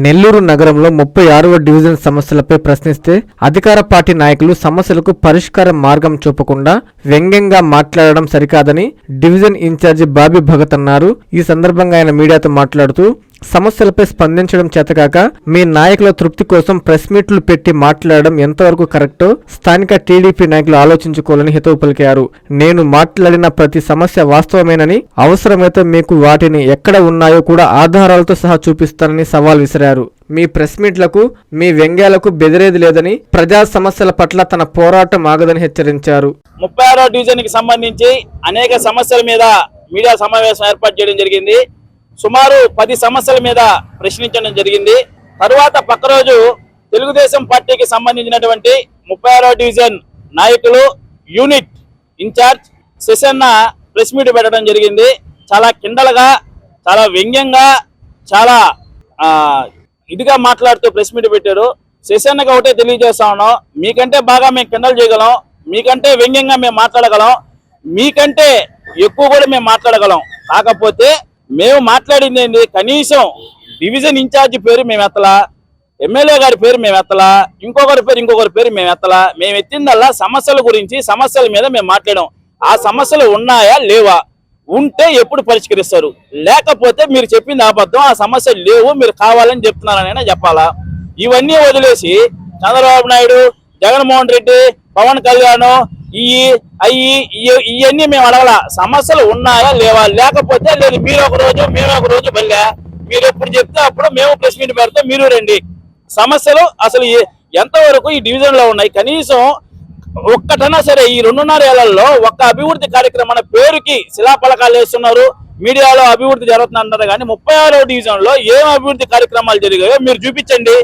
నెల్లూరు నగరంలో 36వ డివిజన్ సమస్యలపై ప్రశ్నిస్తే అధికార పార్టీ నాయకులు సమస్యలకు పరిష్కార మార్గం చూపకుండా వ్యంగ్యంగా మాట్లాడడం సరికాదని డివిజన్ ఇన్ఛార్జి బాబీ భగత్ అన్నారు. ఈ సందర్భంగా ఆయన మీడియాతో మాట్లాడుతూ సమస్యలపై స్పందించడం చేతకాక మీ నాయకుల తృప్తి కోసం ప్రెస్ మీట్లు పెట్టి మాట్లాడడం ఎంతవరకు కరెక్టో స్థానిక టీడీపీ నాయకులు ఆలోచించుకోవాలని హితవు పలికారు. నేను మాట్లాడిన ప్రతి సమస్య వాస్తవమేనని, అవసరమైతే మీకు వాటిని ఎక్కడ ఉన్నాయో కూడా ఆధారాలతో సహా చూపిస్తానని సవాల్ విసిరారు. మీ ప్రెస్ మీట్లకు, మీ వ్యంగ్యాలకు బెదిరేది లేదని, ప్రజా సమస్యల పట్ల తన పోరాటం ఆగదని హెచ్చరించారు. 36వ డివిజన్ కి సంబంధించి అనేక సమస్యల మీద మీడియా సమావేశం ఏర్పాటు చేయడం జరిగింది. సుమారు 10 సమస్యల మీద ప్రశ్నించడం జరిగింది. తరువాత పక్క రోజు తెలుగుదేశం పార్టీకి సంబంధించినటువంటి 36వ డివిజన్ నాయకులు యూనిట్ ఇన్ఛార్జ్ శశన్న ప్రెస్ మీట్ పెట్టడం జరిగింది. చాలా కిండలుగా, చాలా వ్యంగ్యంగా, చాలా ఇదిగా మాట్లాడుతూ ప్రెస్ మీట్ పెట్టారు. శశన్నకి ఒకటే తెలియజేస్తా ఉన్నాం, మీకంటే బాగా మేము కిండలు చేయగలం, మీకంటే వ్యంగ్యంగా మేము మాట్లాడగలం, మీకంటే ఎక్కువ కూడా మేము మాట్లాడగలం. కాకపోతే మేము మాట్లాడింది ఏంటి, కనీసం డివిజన్ ఇన్ఛార్జి పేరు మేము ఎత్తలా, ఎమ్మెల్యే గారి పేరు మేము ఎత్తలా, ఇంకొకరి పేరు మేము ఎత్తలా. మేము ఎత్తిందల్లా సమస్యల గురించి, సమస్యల మీద మేము మాట్లాడాం. ఆ సమస్యలు ఉన్నాయా లేవా, ఉంటే ఎప్పుడు పరిష్కరిస్తారు, లేకపోతే మీరు చెప్పింది అబద్ధం, ఆ సమస్యలు లేవు, మీరు కావాలని చెప్తున్నారనైనా చెప్పాలా. ఇవన్నీ వదిలేసి చంద్రబాబు నాయుడు, జగన్మోహన్ రెడ్డి, పవన్ కళ్యాణ్ ఇవన్నీ మేము అడగల. సమస్యలు ఉన్నాయా లేవా, లేకపోతే లేదు, మీరు ఒక రోజు మేము ఒక రోజు బల్లే, మీరు ఎప్పుడు చెప్తే అప్పుడు మేము ప్రెస్ మీట్ పెడతాం, మీరు రండి. సమస్యలు అసలు ఎంతవరకు ఈ డివిజన్ లో ఉన్నాయి, కనీసం ఒక్కటన్నా సరే ఈ 2.5 ఏళ్లలో ఒక్క అభివృద్ధి కార్యక్రమం పేరుకి శిలాఫలకాలు వేస్తున్నారు, మీడియాలో అభివృద్ధి జరుగుతుందంటారు. కానీ 36వ డివిజన్ లో ఏం అభివృద్ధి కార్యక్రమాలు జరిగాయో మీరు చూపించండి.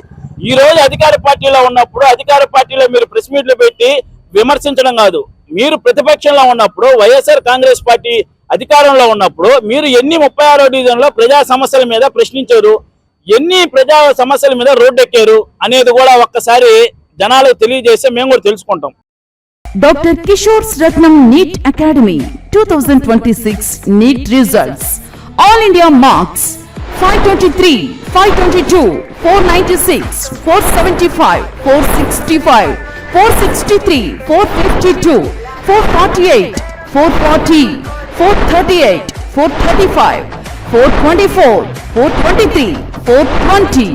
ఈ రోజు అధికార పార్టీలో ఉన్నప్పుడు అధికార పార్టీలో మీరు ప్రెస్ మీట్లు పెట్టి విమర్శించడం కాదు, మీరు ప్రతిపక్షంలో ఉన్నప్పుడు, వైఎస్ఆర్ కాంగ్రెస్ పార్టీ అధికారంలో ఉన్నప్పుడు మీరు ఎన్ని 36వ డివిజన్ లో ప్రజా సమస్యల మీద ప్రశ్నించారు, ఎన్ని ప్రజా సమస్యల మీద రోడ్డెక్కారు అనేది కూడా ఒక్కసారి జనాలకు తెలియజేస్తే మేము కూడా తెలుసుకుంటాం. డాక్టర్ కిషోర్స్ Ratnam NEET academy 2026 NEET results. All India marks 523, 522, 496, 475, 465, 463, 452, 448, 440, 438, 435, 424, 423, 420.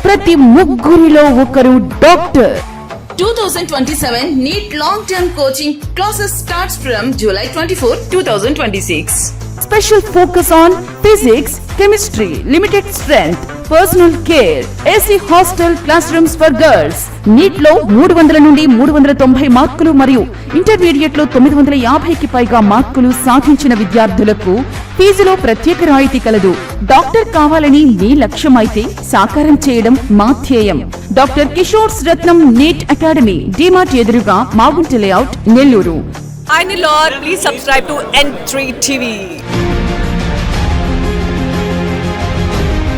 ప్రతి ముగ్గురిలో ఒకరు doctor. 2027 NEET long-term coaching classes starts from July 24, 2026. Special focus on physics, chemistry, limited strength, personal care, AC hostel classrooms for girls. NEET లో 300 నుండి 390 మార్కులు మరియు intermediate లో 950కి పైగా మార్కులు సాధించిన విద్యార్థులకు ఫీజులో ప్రత్యేక రాయితీ కలదు. డాక్టర్ కావాలని మీ లక్ష్యం అయితే సాకారం చేయడం మా ధ్యేయం. డాక్టర్ కిషోర్స్ రత్నం నీట్ అకాడమీ, డిమార్ట్ ఎదురుగా, Magunta layout, Nellore. Hi Nilor, please subscribe to N3 TV.